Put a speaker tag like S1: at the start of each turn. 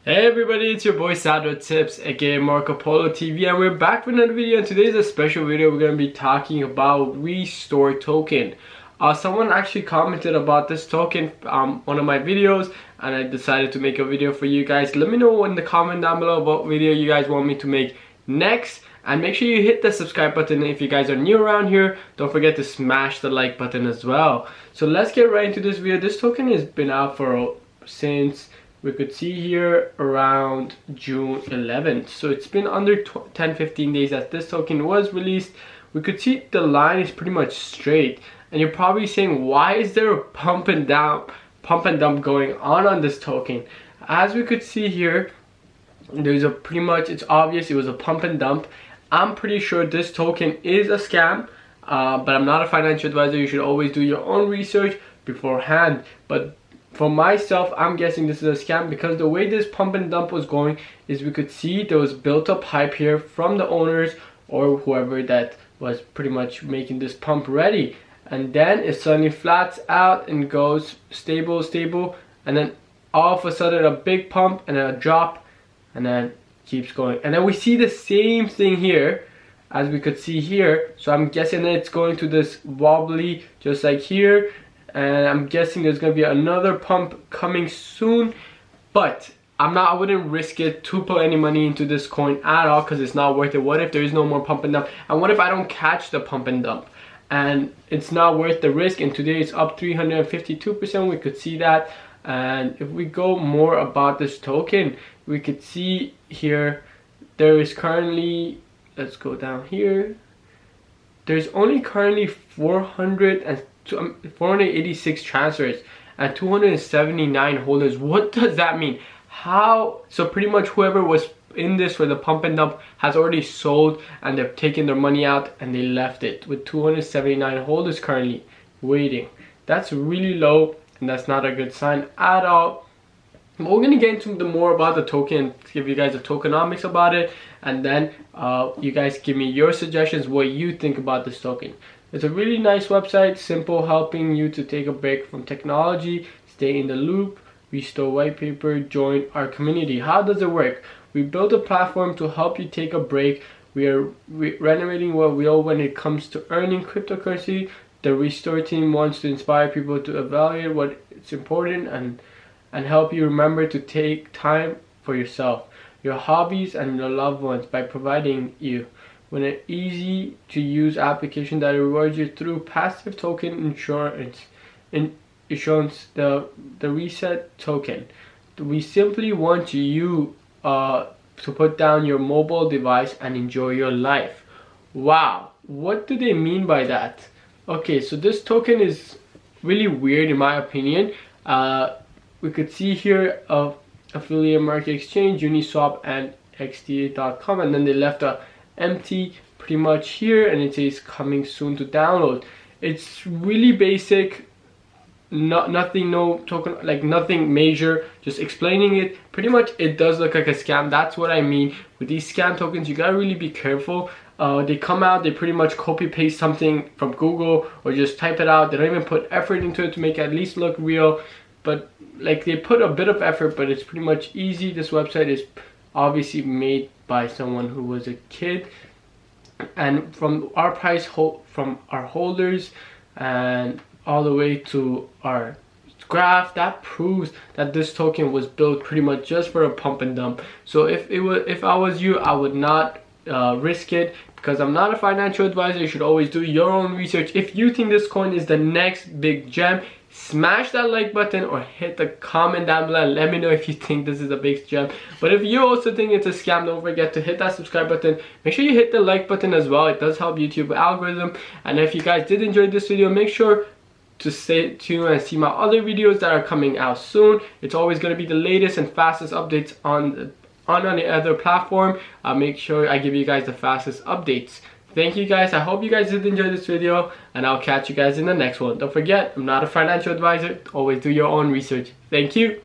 S1: Hey everybody, it's your boy Sadra Tips aka Marco Polo TV, and we're back with another video. And today's a special video. We're going to be talking about Restore token. Someone actually commented about this token one of my videos, and I decided to make a video for you guys. Let me know in the comment down below what video you guys want me to make next, and make sure you hit the subscribe button if you guys are new around here. Don't forget to smash the like button as well. So let's get right into this video. This token has been out for since we could see here around June 11th. So it's been under 10-15 days that this token was released. We could see the line is pretty much straight, and you're probably saying, why is there a pump and dump going on this token? As we could see here, there's a pretty much, it's obvious it was a pump and dump. I'm pretty sure this token is a scam, but I'm not a financial advisor. You should always do your own research beforehand. But for myself, I'm guessing this is a scam, because the way this pump and dump was going is we could see there was built up hype here from the owners or whoever that was pretty much making this pump ready, and then it suddenly flats out and goes stable, and then all of a sudden a big pump and then a drop, and then keeps going. And then we see the same thing here as we could see here. So I'm guessing that it's going to this wobbly just like here, and I'm guessing there's gonna be another pump coming soon. But I wouldn't risk it to put any money into this coin at all, because it's not worth it. What if there is no more pump and dump, and what if I don't catch the pump and dump? And it's not worth the risk. And today it's up 352%. We could see that. And if we go more about this token, we could see here there is currently, let's go down here, there's only currently 486 transfers and 279 holders. What does that mean? How? So pretty much whoever was in this for the pump and dump has already sold, and they've taken their money out and they left it with 279 holders currently waiting. That's really low, and that's not a good sign at all. But we're gonna get into more about the token, give you guys a tokenomics about it, and then you guys give me your suggestions, what you think about this token. It's a really nice website, simple, helping you to take a break from technology, stay in the loop, restore white paper, join our community. How does it work? We built a platform to help you take a break. We are renovating what we owe when it comes to earning cryptocurrency. The Restore team wants to inspire people to evaluate what is important and help you remember to take time for yourself, your hobbies, and your loved ones by providing you with an easy to use application that rewards you through passive token issuance, the reset token. We simply want you to put down your mobile device and enjoy your life. Wow, what do they mean by that? Okay, so this token is really weird in my opinion. We could see here of affiliate market exchange, Uniswap and XDA.com, and then they left a empty pretty much here, and it says coming soon to download. It's really basic, nothing, no token, like nothing major, just explaining it. Pretty much it does look like a scam. That's what I mean with these scam tokens. You gotta really be careful. They come out, they pretty much copy paste something from Google or just type it out. They don't even put effort into it to make it at least look real, but like they put a bit of effort, but it's pretty much easy. This website is obviously made by someone who was a kid, and from our price from our holders and all the way to our graph, that proves that this token was built pretty much just for a pump and dump. So if I was you, I would not risk it, because I'm not a financial advisor. You should always do your own research. If you think this coin is the next big gem, smash that like button or hit the comment down below and let me know if you think this is a big gem. But if you also think it's a scam, don't forget to hit that subscribe button. Make sure you hit the like button as well. It does help YouTube algorithm. And if you guys did enjoy this video, make sure to stay tuned and see my other videos that are coming out soon. It's always going to be the latest and fastest updates on the other platform. I'll make sure I give you guys the fastest updates. Thank you guys. I hope you guys did enjoy this video, and I'll catch you guys in the next one. Don't forget, I'm not a financial advisor. Always do your own research. Thank you.